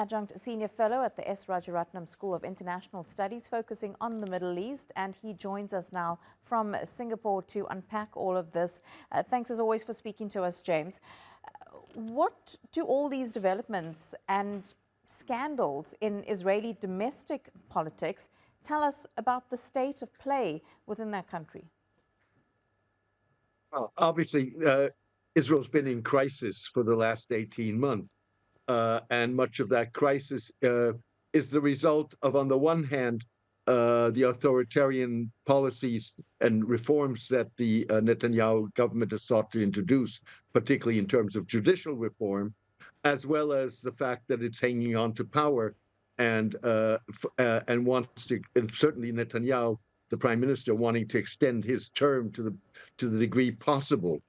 adjunct senior fellow at the Rajaratnam School of International Studies, focusing on the Middle East, and he joins us now from Singapore to unpack all of this. Thanks as always for speaking to us, James. What do all these developments and scandals in Israeli domestic politics tell us about the state of play within that country? Well, obviously, Israel's been in crisis for the last 18 months. And much of that crisis is the result of, on the one hand, the authoritarian policies and reforms that the Netanyahu government has sought to introduce, particularly in terms of judicial reform, as well as the fact that it's hanging on to power and wants to, and certainly Netanyahu, the prime minister, wanting to extend his term to the degree possible.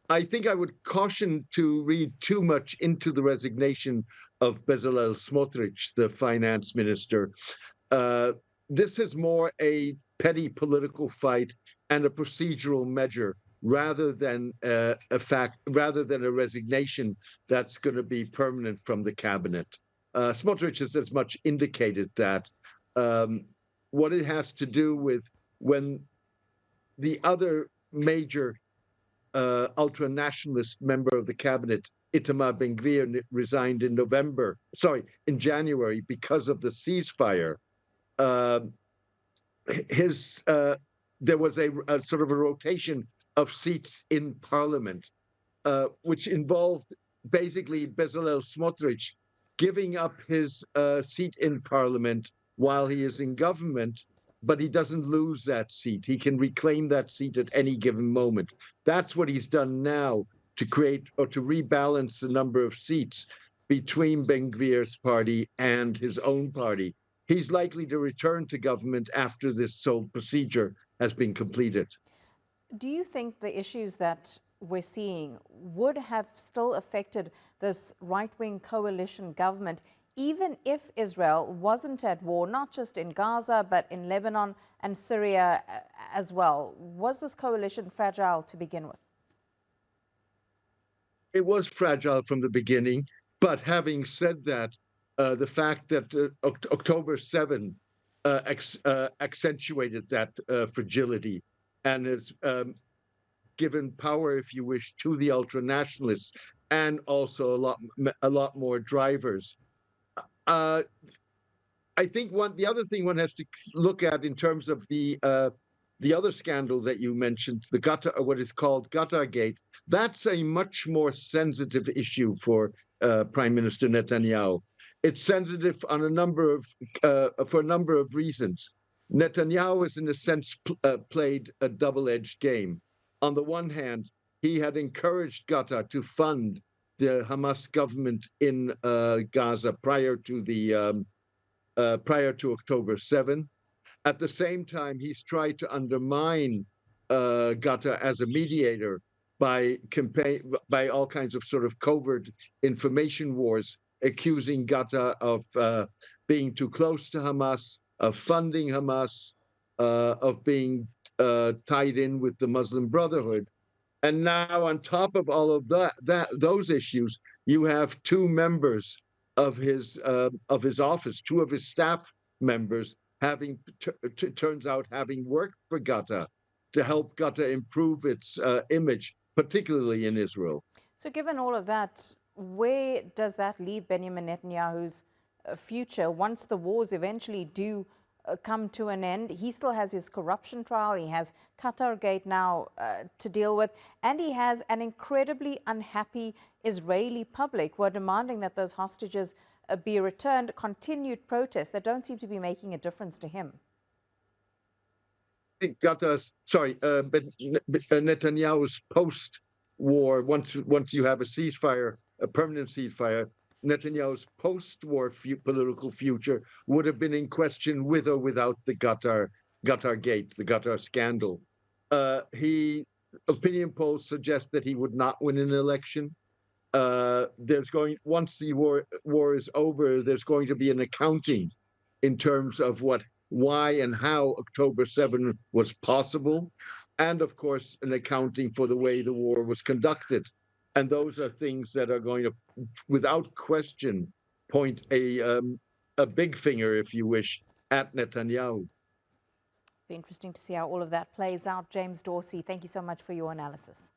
I think I would caution to read too much into the resignation of Bezalel Smotrich, the finance minister. This is more a petty political fight and a procedural measure rather than a resignation that's going to be permanent from the cabinet. Smotrich has as much indicated that what it has to do with when the other major ultra-nationalist member of the cabinet, Itamar Ben Gvir, resigned in January because of the ceasefire. There was a sort of a rotation of seats in parliament, which involved basically Bezalel Smotrich giving up his seat in parliament while he is in government, but he doesn't lose that seat. He can reclaim that seat at any given moment. That's what he's done now to create or to rebalance the number of seats between Ben Gvir's party and his own party. He's likely to return to government after this whole procedure has been completed. Do you think the issues that we're seeing would have still affected this right-wing coalition government even if Israel wasn't at war, not just in Gaza, but in Lebanon and Syria as well? Was this coalition fragile to begin with? It was fragile from the beginning, but having said that, the fact that October 7 accentuated that fragility and has given power, if you wish, to the ultra-nationalists and also a lot more drivers. I think the other thing one has to look at in terms of the other scandal that you mentioned, what is called Qatar-gate, that's a much more sensitive issue for Prime Minister Netanyahu. It's sensitive on for a number of reasons. Netanyahu has, in a sense, played a double-edged game. On the one hand, he had encouraged Qatar to fund the Hamas government in Gaza prior to October 7. At the same time, he's tried to undermine Qatar as a mediator by all kinds of sort of covert information wars, accusing Qatar of being too close to Hamas, of funding Hamas, of being tied in with the Muslim Brotherhood. And now, on top of all of those issues, you have two members of his office, two of his staff members, turns out having worked for Qatar to help Qatar improve its image, particularly in Israel. So, given all of that, where does that leave Benjamin Netanyahu's future once the wars eventually do come to an end? He still has his corruption trial, he has Qatar-gate now to deal with, and he has an incredibly unhappy Israeli public who are demanding that those hostages be returned, continued protests that don't seem to be making a difference to him. I think Netanyahu's post-war, once you have a ceasefire, a permanent ceasefire, Netanyahu's post-war political future would have been in question with or without the Qatar-gate, the Qatar scandal. Opinion polls suggest that he would not win an election. Once the war is over, there's going to be an accounting in terms of why and how October 7 was possible, and of course an accounting for the way the war was conducted. And those are things that are going to, without question, point a big finger, if you wish, at Netanyahu. Be interesting to see how all of that plays out. James Dorsey, thank you so much for your analysis.